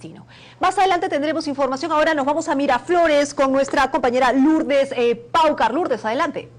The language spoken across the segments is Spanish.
destino. Más adelante tendremos información. Ahora nos vamos a Miraflores con nuestra compañera Lourdes Paucar. Lourdes, adelante.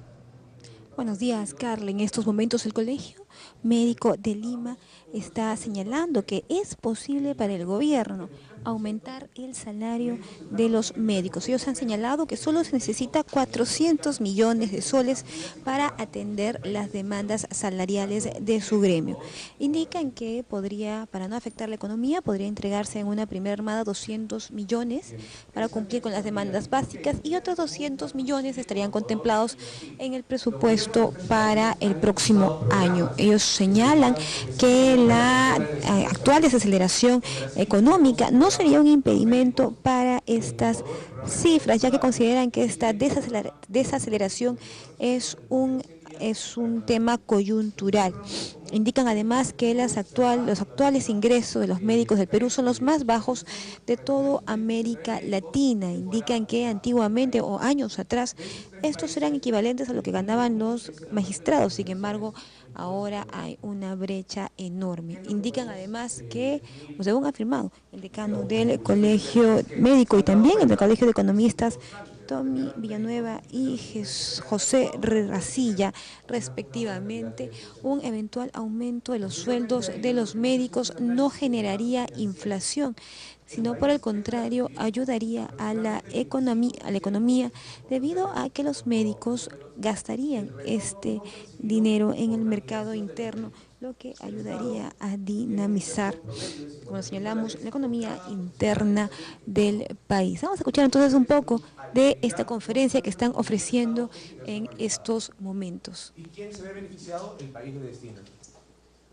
Buenos días, Carla. En estos momentos el Colegio Médico de Lima está señalando que es posible para el gobierno aumentar el salario de los médicos. Ellos han señalado que solo se necesita 400 millones de soles para atender las demandas salariales de su gremio. Indican que podría, para no afectar la economía, podría entregarse en una primera armada 200 millones para cumplir con las demandas básicas y otros 200 millones estarían contemplados en el presupuesto para el próximo año. Ellos señalan que la actual desaceleración económica no sería un impedimento para estas cifras, ya que consideran que esta desaceleración es un tema coyuntural. Indican además que los actuales ingresos de los médicos del Perú son los más bajos de toda América Latina. Indican que antiguamente o años atrás estos eran equivalentes a lo que ganaban los magistrados, sin embargo ahora hay una brecha enorme. Indican además que, según ha afirmado el decano del Colegio Médico y también el del Colegio de Economistas, Tommy Villanueva y José Racilla, respectivamente, un eventual aumento de los sueldos de los médicos no generaría inflación, sino por el contrario ayudaría a la economía debido a que los médicos gastarían este dinero en el mercado interno, lo que ayudaría a dinamizar, como señalamos, la economía interna del país. Vamos a escuchar entonces un poco de esta conferencia que están ofreciendo en estos momentos. ¿Y quién se ve beneficiado? El país de destino.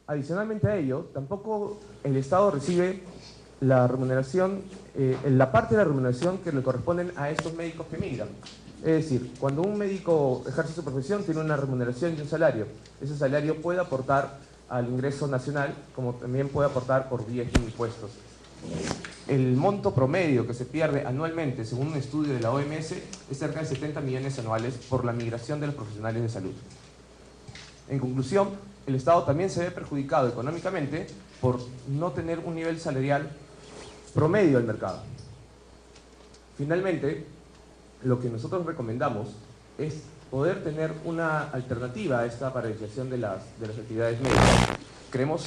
Adicionalmente a ello, tampoco el Estado recibe la remuneración, la parte de la remuneración que le corresponden a estos médicos que migran. Es decir, cuando un médico ejerce su profesión tiene una remuneración y un salario. Ese salario puede aportar al ingreso nacional, como también puede aportar por vías de impuestos. El monto promedio que se pierde anualmente, según un estudio de la OMS, es cerca de 70 millones anuales por la migración de los profesionales de salud. En conclusión, el Estado también se ve perjudicado económicamente por no tener un nivel salarial promedio del mercado. Finalmente, lo que nosotros recomendamos es poder tener una alternativa a esta paralización de las actividades médicas. Creemos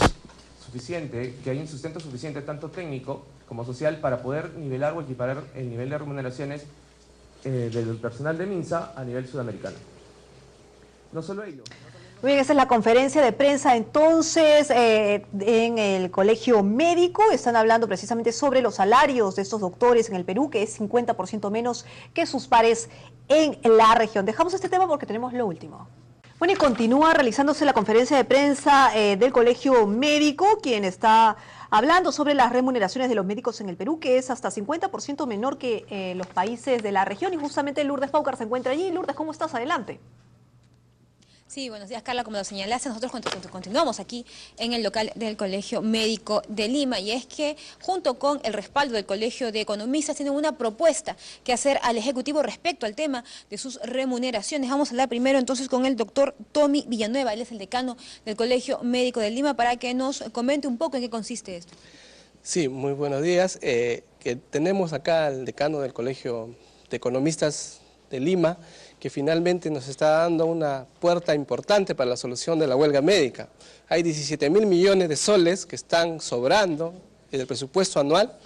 que hay un sustento suficiente, tanto técnico como social, para poder nivelar o equiparar el nivel de remuneraciones del personal de MINSA a nivel sudamericano. No solo ello. Muy bien, esa es la conferencia de prensa entonces en el Colegio Médico. Están hablando precisamente sobre los salarios de estos doctores en el Perú, que es 50% menos que sus pares en la región. Dejamos este tema porque tenemos lo último. Bueno, y continúa realizándose la conferencia de prensa del Colegio Médico, quien está hablando sobre las remuneraciones de los médicos en el Perú, que es hasta 50% menor que los países de la región. Y justamente Lourdes Paucar se encuentra allí. Lourdes, ¿cómo estás? Adelante. Sí, buenos días, Carla. Como lo señalaste, nosotros continuamos aquí en el local del Colegio Médico de Lima, y es que junto con el respaldo del Colegio de Economistas tienen una propuesta que hacer al Ejecutivo respecto al tema de sus remuneraciones. Vamos a hablar primero entonces con el doctor Tommy Villanueva, él es el decano del Colegio Médico de Lima, para que nos comente un poco en qué consiste esto. Sí, muy buenos días. Que tenemos acá al decano del Colegio de Economistas de Lima, que finalmente nos está dando una puerta importante para la solución de la huelga médica. Hay 17.000 millones de soles que están sobrando en el presupuesto anual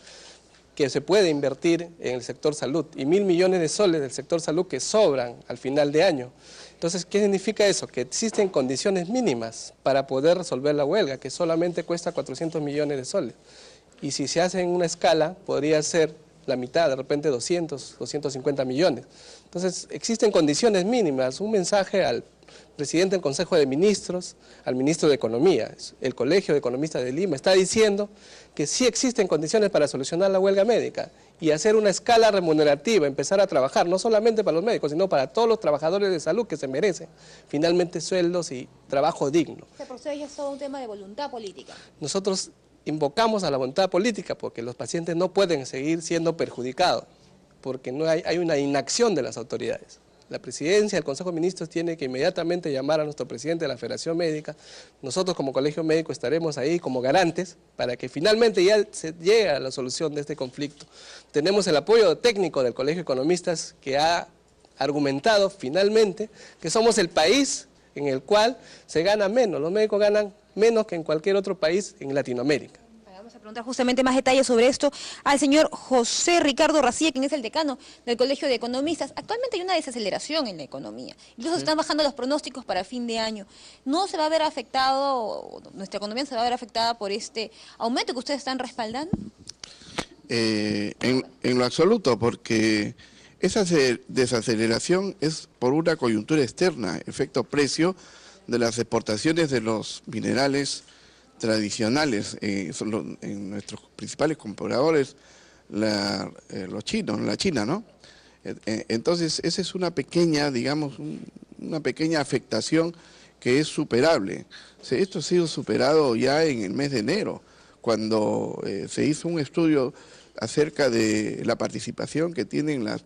que se puede invertir en el sector salud, y 1.000 millones de soles del sector salud que sobran al final de año. Entonces, ¿qué significa eso? Que existen condiciones mínimas para poder resolver la huelga, que solamente cuesta 400 millones de soles. Y si se hace en una escala, podría ser la mitad, de repente 200, 250 millones. Entonces, existen condiciones mínimas. Un mensaje al presidente del Consejo de Ministros, al ministro de Economía. El Colegio de Economistas de Lima está diciendo que sí existen condiciones para solucionar la huelga médica y hacer una escala remunerativa, empezar a trabajar, no solamente para los médicos, sino para todos los trabajadores de salud que se merecen finalmente sueldos y trabajo digno. Este proceso es todo un tema de voluntad política. Nosotros invocamos a la voluntad política porque los pacientes no pueden seguir siendo perjudicados, porque no hay una inacción de las autoridades. la presidencia, el Consejo de Ministros tiene que inmediatamente llamar a nuestro presidente de la Federación Médica. Nosotros como Colegio Médico estaremos ahí como garantes para que finalmente ya se llegue a la solución de este conflicto. Tenemos el apoyo técnico del Colegio de Economistas que ha argumentado finalmente que somos el país en el cual se gana menos, los médicos ganan menos que en cualquier otro país en Latinoamérica. Vamos a preguntar justamente más detalles sobre esto al señor José Ricardo Racilla, quien es el decano del Colegio de Economistas. Actualmente hay una desaceleración en la economía, incluso están bajando los pronósticos para fin de año. ¿No se va a ver afectado, nuestra economía se va a ver afectada por este aumento que ustedes están respaldando? En lo absoluto, porque esa desaceleración es por una coyuntura externa, efecto precio de las exportaciones de los minerales tradicionales. En nuestros principales compradores, los chinos, la China, ¿no? Entonces, esa es una pequeña, digamos, una pequeña afectación que es superable. Esto ha sido superado ya en el mes de enero, cuando se hizo un estudio acerca de la participación que tienen las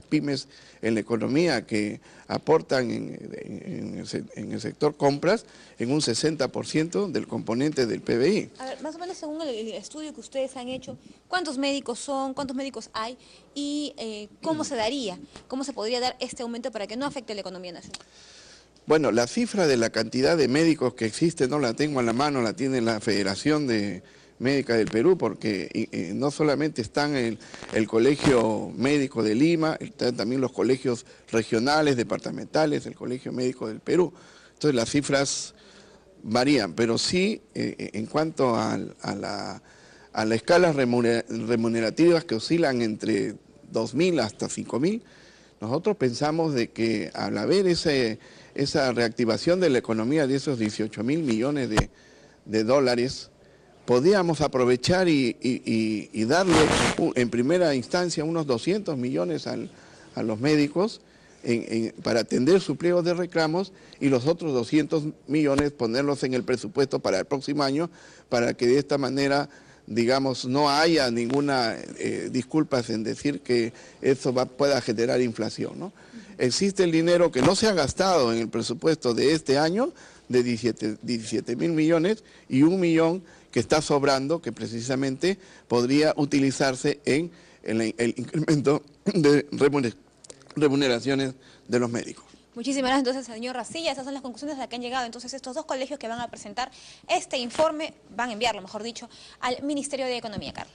pymes en la economía, que aportan en el sector compras en un 60% del componente del PBI. A ver, más o menos según el estudio que ustedes han hecho, ¿cuántos médicos son, cuántos médicos hay y cómo se daría, cómo se podría dar este aumento para que no afecte la economía nacional? Bueno, la cifra de la cantidad de médicos que existe no la tengo a la mano, la tiene la Federación Médica del Perú, porque no solamente están el Colegio Médico de Lima, están también los colegios regionales, departamentales, el Colegio Médico del Perú. Entonces las cifras varían, pero sí en cuanto a las escalas remunerativas que oscilan entre 2.000 hasta 5.000, nosotros pensamos de que al haber esa reactivación de la economía de esos 18.000 millones de dólares, podíamos aprovechar y darle en primera instancia unos 200 millones a los médicos para atender sus pliegos de reclamos, y los otros 200 millones ponerlos en el presupuesto para el próximo año, para que de esta manera, digamos, no haya ninguna disculpas en decir que eso pueda generar inflación, ¿no? Existe el dinero que no se ha gastado en el presupuesto de este año, de 17.000 millones, y 1 millón que está sobrando, que precisamente podría utilizarse en el incremento de remuneraciones de los médicos. Muchísimas gracias entonces, señor Racilla. Esas son las conclusiones a las que han llegado entonces estos dos colegios que van a presentar este informe, van a enviarlo, mejor dicho, al Ministerio de Economía, Carla.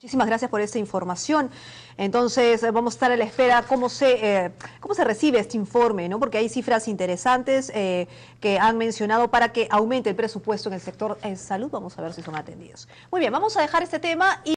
Muchísimas gracias por esta información. Entonces, vamos a estar a la espera cómo se recibe este informe, ¿no? Porque hay cifras interesantes que han mencionado para que aumente el presupuesto en el sector salud. Vamos a ver si son atendidos. Muy bien, vamos a dejar este tema y